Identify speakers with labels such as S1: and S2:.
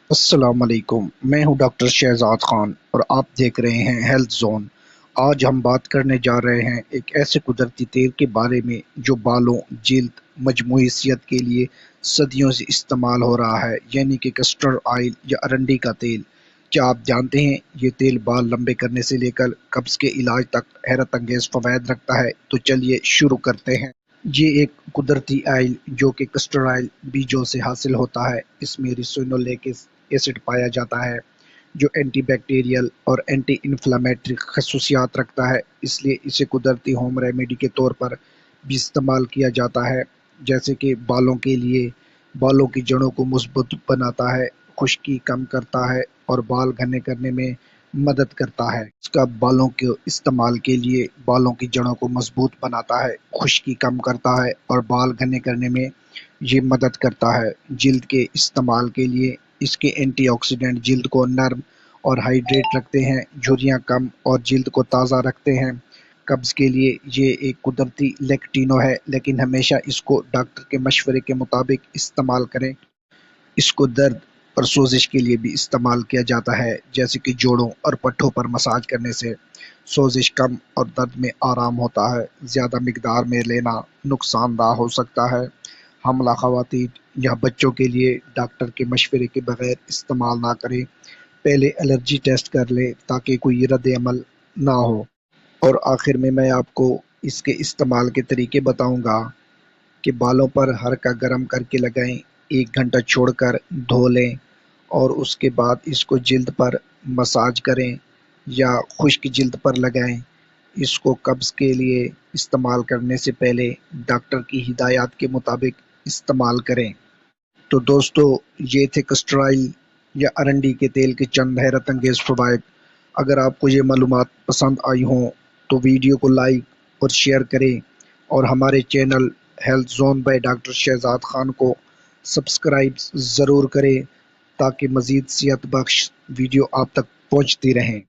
S1: السلام علیکم، میں ہوں ڈاکٹر شہزاد خان اور آپ دیکھ رہے ہیں ہیلتھ زون۔ آج ہم بات کرنے جا رہے ہیں ایک ایسے قدرتی تیل کے بارے میں جو بالوں، جلد، مجموعی صحت کے لیے صدیوں سے استعمال ہو رہا ہے، یعنی کہ کسٹرڈ آئل یا ارنڈی کا تیل۔ کیا آپ جانتے ہیں یہ تیل بال لمبے کرنے سے لے کر قبض کے علاج تک حیرت انگیز فوائد رکھتا ہے؟ تو چلیے شروع کرتے ہیں۔ یہ ایک قدرتی آئل جو کہ کسٹرڈ آئل بیجوں سے حاصل ہوتا ہے۔ اس میں ریسینولیک ایسڈ پایا جاتا ہے جو اینٹی بیکٹیریل اور اینٹی انفلیمیٹری خصوصیات رکھتا ہے، اس لیے اسے قدرتی ہوم ریمیڈی کے طور پر بھی استعمال کیا جاتا ہے، جیسے کہ بالوں کے لیے۔ بالوں کی جڑوں کو مضبوط بناتا ہے، خشکی کم کرتا ہے اور بال گھنے کرنے میں مدد کرتا ہے۔ اس کا بالوں کے استعمال کے لیے بالوں کی جڑوں کو مضبوط بناتا ہے، خشکی کم کرتا ہے اور بال گھنے کرنے میں یہ مدد کرتا ہے۔ جلد کے استعمال کے لیے اس کے اینٹی آکسیڈنٹ جلد کو نرم اور ہائیڈریٹ رکھتے ہیں، جھریاں کم اور جلد کو تازہ رکھتے ہیں۔ قبض کے لیے یہ ایک قدرتی لیکٹینو ہے، لیکن ہمیشہ اس کو ڈاکٹر کے مشورے کے مطابق استعمال کریں۔ اس کو درد اور سوزش کے لیے بھی استعمال کیا جاتا ہے، جیسے کہ جوڑوں اور پٹھوں پر مساج کرنے سے سوزش کم اور درد میں آرام ہوتا ہے۔ زیادہ مقدار میں لینا نقصان دہ ہو سکتا ہے۔ حاملہ خواتین یا بچوں کے لیے ڈاکٹر کے مشورے کے بغیر استعمال نہ کریں۔ پہلے الرجی ٹیسٹ کر لیں تاکہ کوئی رد عمل نہ ہو۔ اور آخر میں آپ کو اس کے استعمال کے طریقے بتاؤں گا کہ بالوں پر ہلکا گرم کر کے لگائیں، 1 گھنٹہ چھوڑ کر دھو لیں اور اس کے بعد اس کو جلد پر مساج کریں یا خشک جلد پر لگائیں۔ اس کو قبض کے لیے استعمال کرنے سے پہلے ڈاکٹر کی ہدایات کے مطابق استعمال کریں۔ تو دوستو، یہ تھے کسٹر آئل یا ارنڈی کے تیل کے چند حیرت انگیز فوائد۔ اگر آپ کو یہ معلومات پسند آئی ہوں تو ویڈیو کو لائک اور شیئر کریں اور ہمارے channel health zone by doctor Shahzad Khan کو سبسکرائب ضرور کریں تاکہ مزید صحت بخش ویڈیو آپ تک پہنچتی رہیں۔